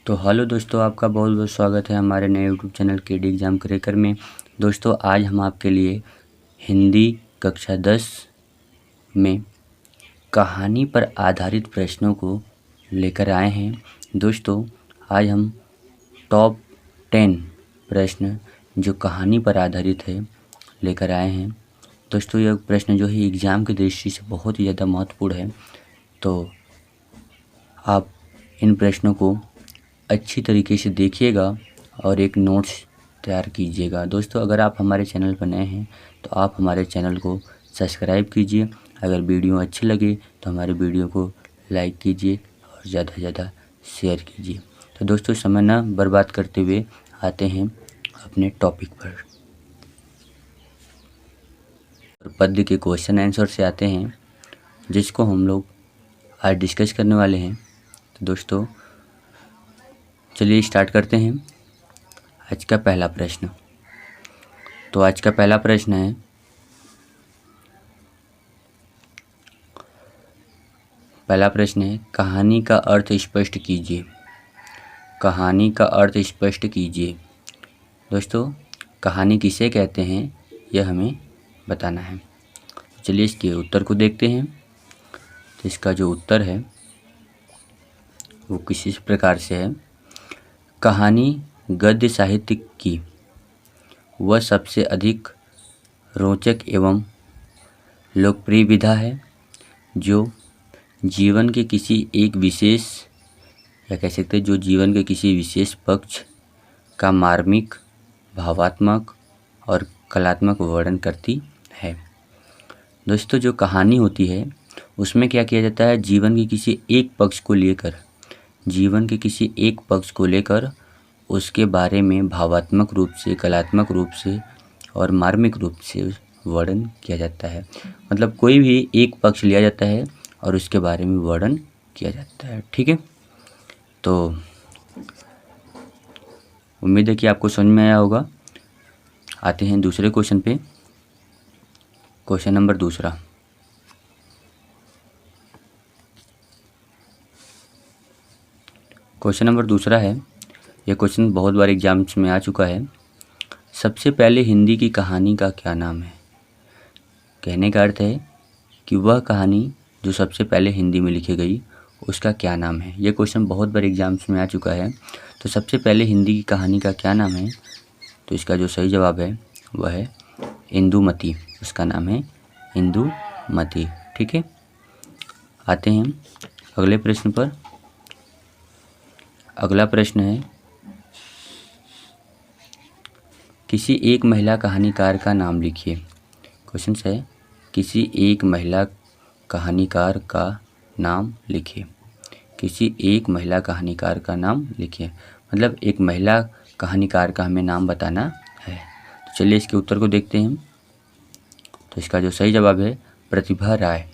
तो हेलो दोस्तों, आपका बहुत बहुत स्वागत है हमारे नए YouTube channel KD exam cracker में। दोस्तों आज हम आपके लिए हिंदी कक्षा 10 में कहानी पर आधारित प्रश्नों को लेकर आए हैं। दोस्तों आज हम टॉप 10 प्रश्न जो कहानी पर आधारित है लेकर आए हैं। दोस्तों यह प्रश्न जो है एग्ज़ाम की दृष्टि से बहुत ही ज़्यादा महत्वपूर्ण है, तो आप इन प्रश्नों को अच्छी तरीके से देखिएगा और एक नोट्स तैयार कीजिएगा। दोस्तों अगर आप हमारे चैनल पर नए हैं तो आप हमारे चैनल को सब्सक्राइब कीजिए। अगर वीडियो अच्छी लगे तो हमारे वीडियो को लाइक कीजिए और ज़्यादा से ज़्यादा शेयर कीजिए। तो दोस्तों समय ना बर्बाद करते हुए आते हैं अपने टॉपिक पर। पद्य के क्वेश्चन आंसर से आते हैं जिसको हम लोग आज डिस्कस करने वाले हैं। तो दोस्तों चलिए स्टार्ट करते हैं आज का पहला प्रश्न। तो आज का पहला प्रश्न है, कहानी का अर्थ स्पष्ट कीजिए। कहानी का अर्थ स्पष्ट कीजिए। दोस्तों कहानी किसे कहते हैं यह हमें बताना है। चलिए इसके उत्तर को देखते हैं। तो इसका जो उत्तर है वो किसी प्रकार से है। कहानी गद्य साहित्य की वह सबसे अधिक रोचक एवं लोकप्रिय विधा है जो जीवन के किसी एक विशेष या कह सकते हैं जो जीवन के किसी विशेष पक्ष का मार्मिक, भावात्मक और कलात्मक वर्णन करती है। दोस्तों जो कहानी होती है उसमें क्या किया जाता है, जीवन के किसी एक पक्ष को लेकर उसके बारे में भावात्मक रूप से, कलात्मक रूप से और मार्मिक रूप से वर्णन किया जाता है। मतलब कोई भी एक पक्ष लिया जाता है और उसके बारे में वर्णन किया जाता है। ठीक है, तो उम्मीद है कि आपको समझ में आया होगा। आते हैं दूसरे क्वेश्चन पे। क्वेश्चन नंबर दूसरा। क्वेश्चन नंबर दूसरा है, यह क्वेश्चन बहुत बार एग्जाम्स में आ चुका है। सबसे पहले हिंदी की कहानी का क्या नाम है। कहने का अर्थ है कि वह कहानी जो सबसे पहले हिंदी में लिखी गई उसका क्या नाम है। यह क्वेश्चन बहुत बार एग्जाम्स में आ चुका है। तो सबसे पहले हिंदी की कहानी का क्या नाम है, तो इसका जो सही जवाब है वह है इंदुमती। उसका नाम है इंदुमती। ठीक है, आते हैं अगले प्रश्न पर। अगला प्रश्न है, किसी एक महिला कहानीकार का नाम लिखिए। क्वेश्चन है किसी एक महिला कहानीकार का नाम लिखिए। किसी एक महिला कहानीकार का नाम लिखिए, मतलब एक महिला कहानीकार का हमें नाम बताना है। तो चलिए इसके उत्तर को देखते हैं। तो इसका जो सही जवाब है प्रतिभा राय।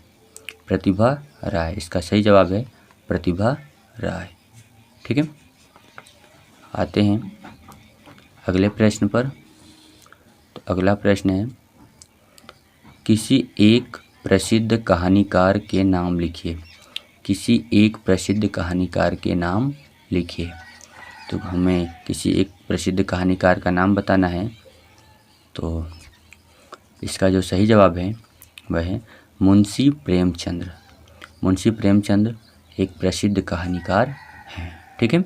प्रतिभा राय, इसका सही जवाब है प्रतिभा राय। ठीक है, आते हैं अगले प्रश्न पर। तो अगला प्रश्न है, किसी एक प्रसिद्ध कहानीकार के नाम लिखिए। किसी एक प्रसिद्ध कहानीकार के नाम लिखिए। तो हमें किसी एक प्रसिद्ध कहानीकार का नाम बताना है। तो इसका जो सही जवाब है वह है मुंशी प्रेमचंद्र। मुंशी प्रेमचंद्र एक प्रसिद्ध कहानीकार हैं। ठीक है,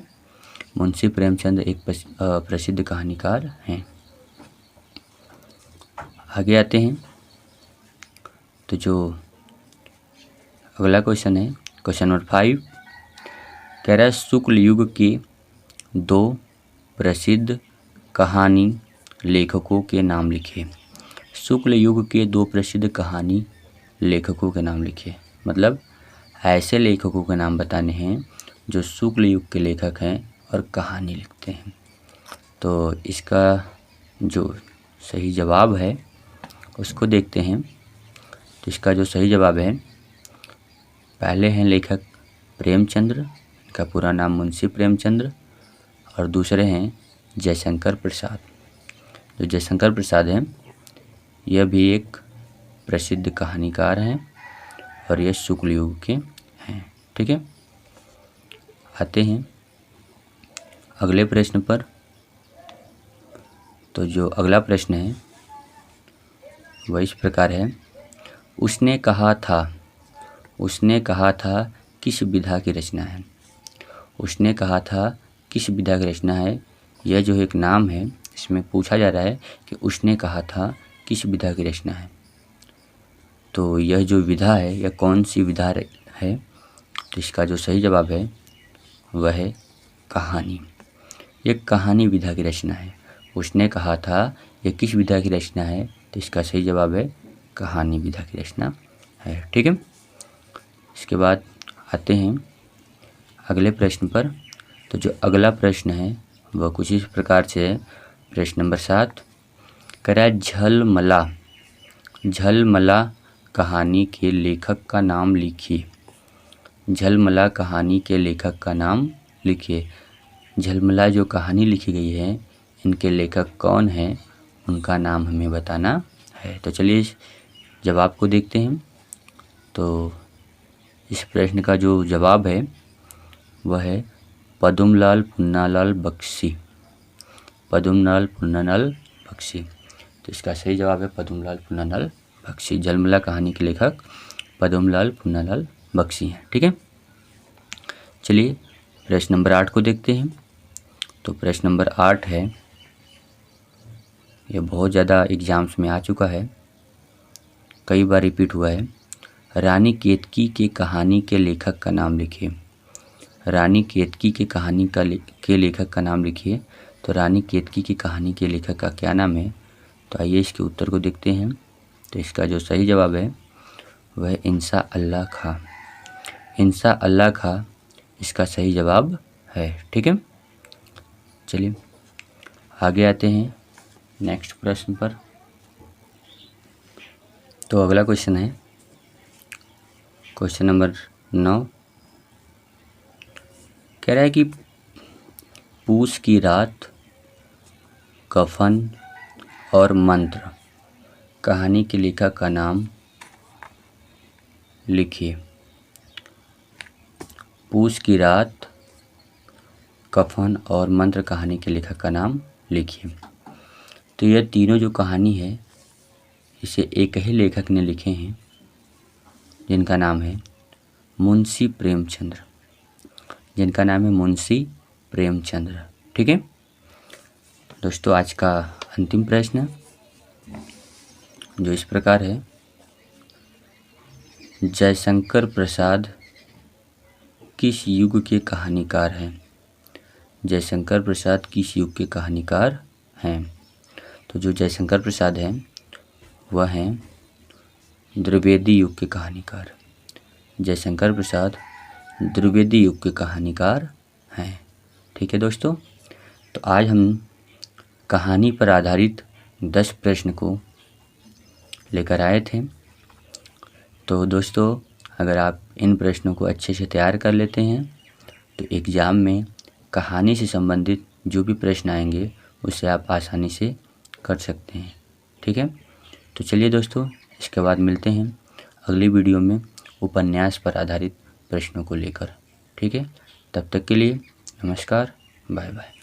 मुंशी प्रेमचंद्र एक प्रसिद्ध कहानीकार हैं। आगे आते हैं। तो जो अगला क्वेश्चन है, क्वेश्चन नंबर 5, कह रहा है शुक्ल युग के 2 प्रसिद्ध कहानी लेखकों के नाम लिखिए। शुक्ल युग के 2 प्रसिद्ध कहानी लेखकों के नाम लिखिए। मतलब ऐसे लेखकों के नाम बताने हैं जो शुक्ल युग के लेखक हैं और कहानी लिखते हैं। तो इसका जो सही जवाब है उसको देखते हैं। तो इसका जो सही जवाब है, पहले हैं लेखक प्रेमचंद्र, इनका पूरा नाम मुंशी प्रेमचंद्र, और दूसरे हैं जयशंकर प्रसाद। जो जयशंकर प्रसाद हैं यह भी एक प्रसिद्ध कहानीकार हैं और यह शुक्ल युग के हैं। ठीक है, आते हैं अगले प्रश्न पर। तो जो अगला प्रश्न है वह इस प्रकार है। उसने कहा था किस विधा की रचना है। उसने कहा था किस विधा की रचना है। यह जो एक नाम है, इसमें पूछा जा रहा है कि उसने कहा था किस विधा की रचना है। तो यह जो विधा है यह कौन सी विधा है। तो इसका जो सही जवाब है वह है कहानी। यह कहानी विधा की रचना है। उसने कहा था यह किस विधा की रचना है। तो इसका सही जवाब है कहानी विधा की रचना है। ठीक है। इसके बाद आते हैं अगले प्रश्न पर। तो जो अगला प्रश्न है वह कुछ इस प्रकार से है। प्रश्न नंबर 7 कह रहा है झलमला कहानी के लेखक का नाम लिखिए। झलमला कहानी के लेखक का नाम लिखिए। झलमला जो कहानी लिखी गई है इनके लेखक कौन हैं, उनका नाम हमें बताना है। तो चलिए इस जवाब को देखते हैं। तो इस प्रश्न का जो जवाब है वह है पद्मलाल पुन्नालाल बख्शी। पद्मलाल पुन्नालाल बख्शी। तो इसका सही जवाब है पद्मलाल पुन्नालाल बख्शी। झलमला कहानी के लेखक पद्मलाल पुन्नालाल बख्शी हैं। ठीक है। चलिए प्रश्न नंबर 8 को देखते हैं। तो प्रश्न नंबर 8 है, यह बहुत ज़्यादा एग्जाम्स में आ चुका है, कई बार रिपीट हुआ है। रानी केतकी के कहानी के लेखक का नाम लिखिए। रानी केतकी के कहानी के लेखक का नाम लिखिए। तो रानी केतकी की कहानी के लेखक का क्या नाम है। तो आइए इसके उत्तर को देखते हैं। तो इसका जो सही जवाब है वह इंसा अल्लाह खां। इंसा अल्लाह खां इसका सही जवाब है। ठीक है। चलिए आगे आते हैं नेक्स्ट प्रश्न पर। तो अगला क्वेश्चन है क्वेश्चन नंबर 9। कह रहा है कि पूस की रात, कफन और मंत्र कहानी के लेखक का नाम लिखिए। पूस की रात, कफन और मंत्र कहानी के लेखक का नाम लिखिए। तो यह तीनों जो कहानी है इसे एक ही लेखक ने लिखे हैं, जिनका नाम है मुंशी प्रेमचंद्र। जिनका नाम है मुंशी प्रेमचंद्र। ठीक है। दोस्तों आज का अंतिम प्रश्न जो इस प्रकार है। जयशंकर प्रसाद किस युग के कहानीकार हैं। जयशंकर प्रसाद किस युग के कहानीकार हैं। तो जो जयशंकर प्रसाद हैं वह हैं द्विवेदी युग के कहानीकार। जयशंकर प्रसाद द्विवेदी युग के कहानीकार हैं। ठीक है दोस्तों। तो आज हम कहानी पर आधारित 10 प्रश्न को लेकर आए थे। तो दोस्तों अगर आप इन प्रश्नों को अच्छे से तैयार कर लेते हैं तो एग्ज़ाम में कहानी से संबंधित जो भी प्रश्न आएंगे उसे आप आसानी से कर सकते हैं। ठीक है। तो चलिए दोस्तों इसके बाद मिलते हैं अगली वीडियो में उपन्यास पर आधारित प्रश्नों को लेकर। ठीक है। तब तक के लिए नमस्कार, बाय बाय।